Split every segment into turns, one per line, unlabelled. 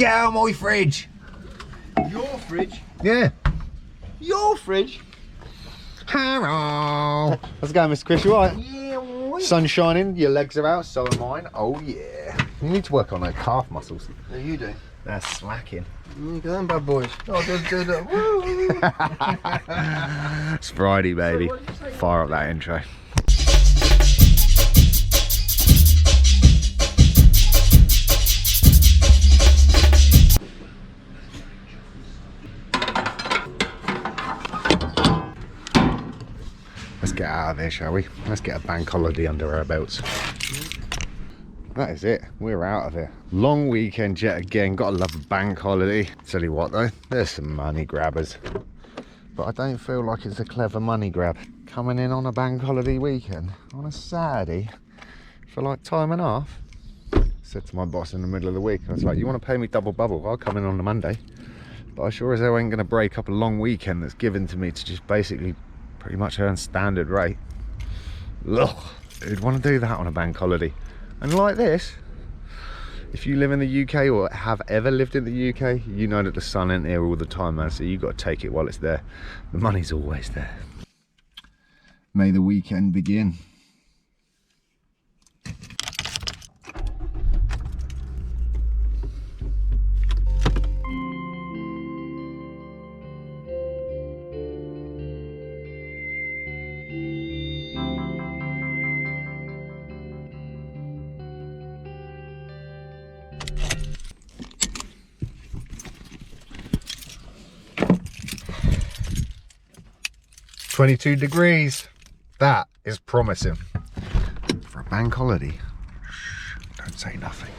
Get out of my fridge.
Your fridge?
Yeah.
Your fridge?
Hello. How's it going, Mr. Chris? You alright?
Yeah, boy.
Sun's shining, your legs are out, so are mine. Oh yeah. You need to work on those calf muscles.
No, you do.
They're slacking.
Look at them bad boys. Oh, just do that. Woo.
It's Friday, baby. Fire up that intro. Let's get out of here, shall we? Let's get a bank holiday under our belts. That is it. We're out of here. Long weekend yet again. Gotta love a bank holiday. Tell you what though, there's some money grabbers. But I don't feel like it's a clever money grab. Coming in on a bank holiday weekend, on a Saturday, for like time and a half. Said to my boss in the middle of the week, I was like, you want to pay me double bubble? I'll come in on a Monday. But I sure as hell ain't gonna break up a long weekend that's given to me to just basically pretty much earn standard rate. Ugh, who'd want to do that on a bank holiday? And like this, if you live in the UK or have ever lived in the UK, you know that the sun ain't here all the time, man, so you got to take it while it's there. The money's always there. May the weekend begin. .22 degrees. That is promising. For a bank holiday, don't say nothing.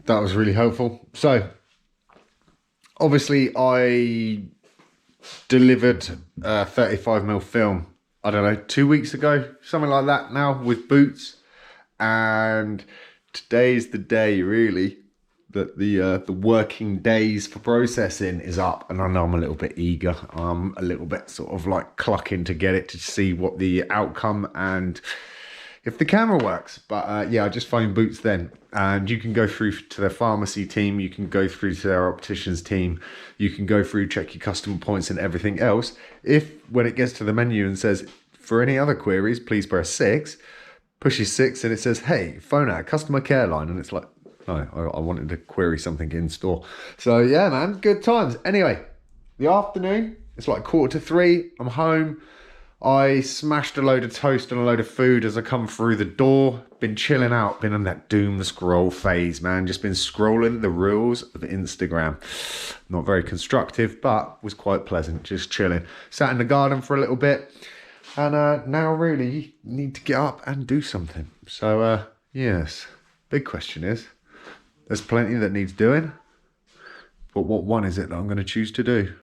That was really helpful. So, obviously I delivered a 35mm film, I don't know, 2 weeks ago, something like that now, with boots. And today's the day, really, that the working days for processing is up. And I know I'm a little bit eager. I'm a little bit sort of like clucking to get it to see what the outcome and if the camera works. But yeah, I just phoned Boots then. And you can go through to their pharmacy team. You can go through to their opticians team. You can go through, check your customer points and everything else. If when it gets to the menu and says, for any other queries, please press 6, pushes 6 and it says, hey, phone our customer care line. And it's like, no, I wanted to query something in store. So yeah, man, good times. Anyway, the afternoon, it's like 2:45. I'm home. I smashed a load of toast and a load of food as I come through the door. Been chilling out, been on that doom scroll phase, man. Just been scrolling the reels of Instagram. Not very constructive, but was quite pleasant, just chilling. Sat in the garden for a little bit. And now really need to get up and do something. So yes, big question is, there's plenty that needs doing. But what one is it that I'm going to choose to do?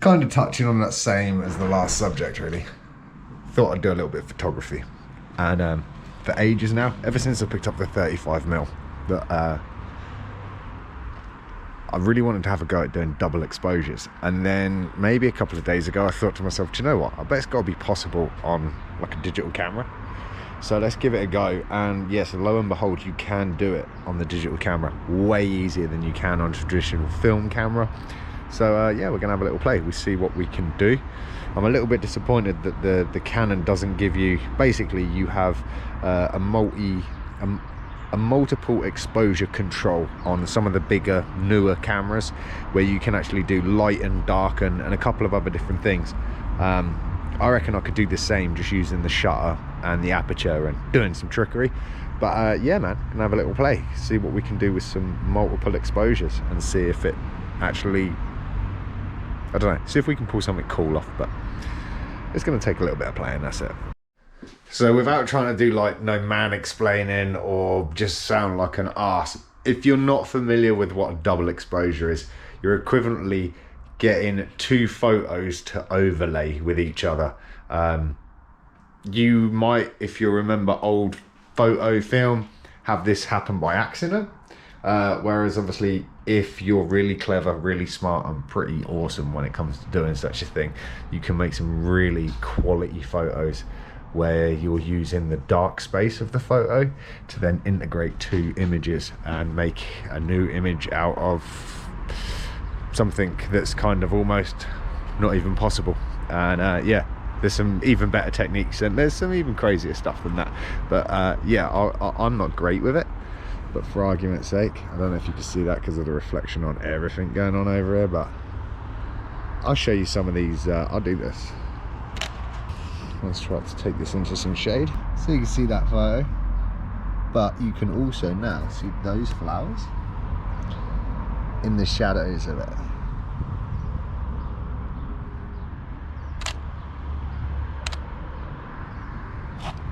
Kind of touching on that same as the last subject, really. Thought I'd do a little bit of photography. And for ages now, ever since I picked up the 35mm, that I really wanted to have a go at doing double exposures. And then maybe a couple of days ago, I thought to myself, do you know what? I bet it's got to be possible on like a digital camera. So let's give it a go. And yes, lo and behold, you can do it on the digital camera way easier than you can on a traditional film camera. So yeah, we're gonna have a little play. We see what we can do. I'm a little bit disappointed that the Canon doesn't give you, basically you have a multiple exposure control on some of the bigger, newer cameras, where you can actually do light and darken and a couple of other different things. I reckon I could do the same just using the shutter and the aperture and doing some trickery. But yeah, man, gonna have a little play, see what we can do with some multiple exposures and see if it actually, I don't know, see if we can pull something cool off. But it's going to take a little bit of playing, that's it. So without trying to do like no man explaining or just sound like an arse, if you're not familiar with what a double exposure is, you're equivalently getting two photos to overlay with each other. You might, if you remember old photo film, have this happen by accident. Whereas obviously if you're really clever, really smart, and pretty awesome when it comes to doing such a thing, you can make some really quality photos where you're using the dark space of the photo to then integrate two images and make a new image out of something that's kind of almost not even possible. And yeah, there's some even better techniques, and there's some even crazier stuff than that. But yeah, I'm not great with it, but for argument's sake, I don't know if you can see that because of the reflection on everything going on over here, but I'll show you some of these. I'll do this. Let's try to take this into some shade so you can see that photo, but you can also now see those flowers in the shadows of it.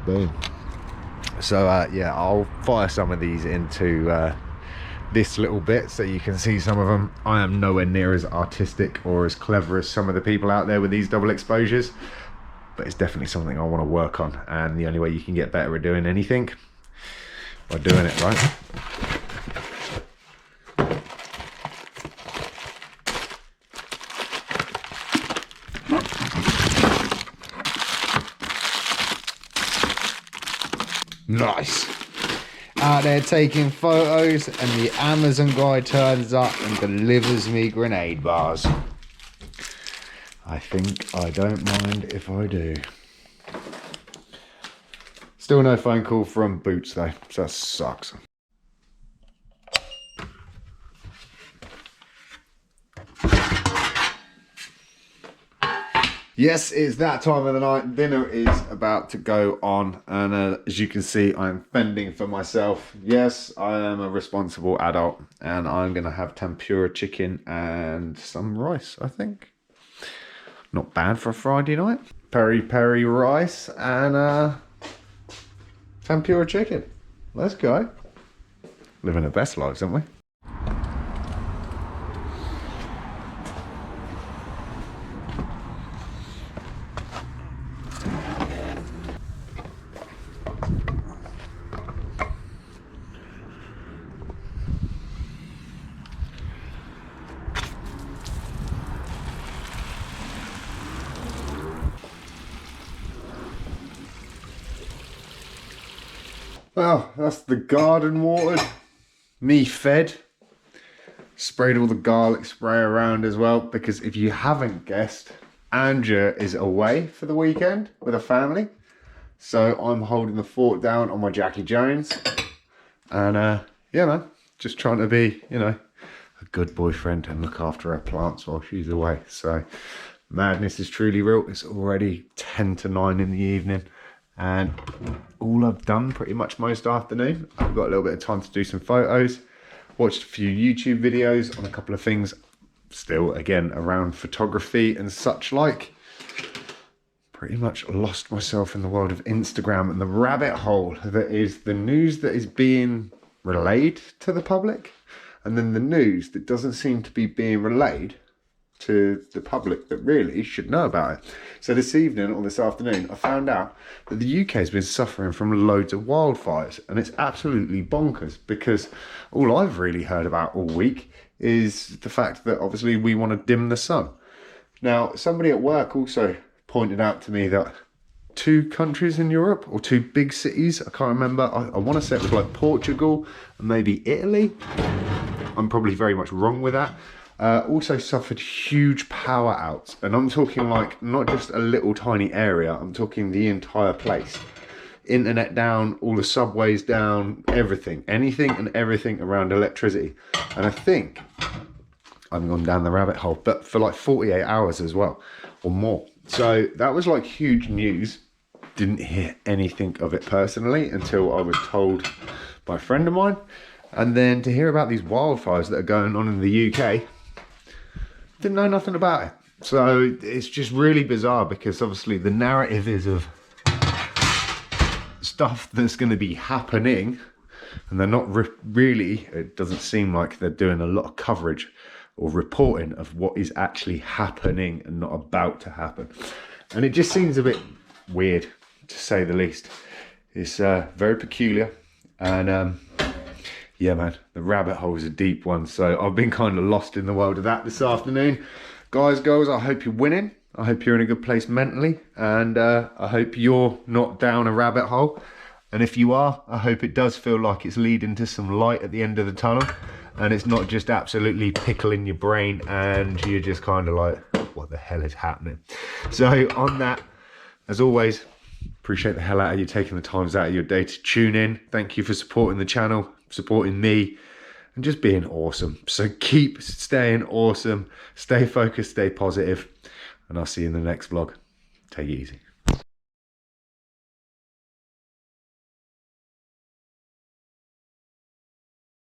Boom. So yeah, I'll fire some of these into this little bit so you can see some of them. I am nowhere near as artistic or as clever as some of the people out there with these double exposures, but it's definitely something I want to work on, and the only way you can get better at doing anything by doing it right. Nice. Out there taking photos, and the Amazon guy turns up and delivers me grenade bars. I think I don't mind if I do. Still no phone call from Boots though, so that sucks. Yes, it's that time of the night. Dinner is about to go on, and as you can see, I'm fending for myself. Yes, I am a responsible adult, and I'm gonna have tempura chicken and some rice, I think. Not bad for a Friday night. Peri peri rice and tempura chicken. Let's go. Living the best lives, aren't we? Well, that's the garden watered, me fed, sprayed all the garlic spray around as well, because if you haven't guessed, Andrea is away for the weekend with her family. So I'm holding the fort down on my Jackie Jones. And yeah, man, just trying to be, you know, a good boyfriend and look after her plants while she's away. So madness is truly real. It's already 10 to 9 in the evening. And all I've done pretty much most afternoon, I've got a little bit of time to do some photos, watched a few YouTube videos on a couple of things, still again around photography and such like. Pretty much lost myself in the world of Instagram and the rabbit hole that is the news that is being relayed to the public, and then the news that doesn't seem to be being relayed to the public that really should know about it. So this evening or this afternoon, I found out that the UK has been suffering from loads of wildfires, and it's absolutely bonkers, because all I've really heard about all week is the fact that obviously we want to dim the sun. Now, somebody at work also pointed out to me that 2 countries in Europe, or 2 big cities, I can't remember, I want to say it was like Portugal and maybe Italy, I'm probably very much wrong with that, also suffered huge power outs. And I'm talking like not just a little tiny area, I'm talking the entire place. Internet down, all the subways down, everything, anything and everything around electricity. And I think I've gone down the rabbit hole, but for like 48 hours as well, or more. So that was like huge news. Didn't hear anything of it personally until I was told by a friend of mine. And then to hear about these wildfires that are going on in the UK, didn't know nothing about it. So it's just really bizarre, because obviously the narrative is of stuff that's going to be happening, and they're not really, it doesn't seem like they're doing a lot of coverage or reporting of what is actually happening and not about to happen. And it just seems a bit weird, to say the least. It's very peculiar, and yeah, man, the rabbit hole is a deep one. So I've been kind of lost in the world of that this afternoon. Guys, girls, I hope you're winning. I hope you're in a good place mentally. And I hope you're not down a rabbit hole. And if you are, I hope it does feel like it's leading to some light at the end of the tunnel. And it's not just absolutely pickling your brain and you're just kind of like, what the hell is happening? So on that, as always, appreciate the hell out of you taking the times out of your day to tune in. Thank you for supporting the channel, supporting me, and just being awesome. So keep staying awesome, stay focused, stay positive, and I'll see you in the next vlog. Take it easy.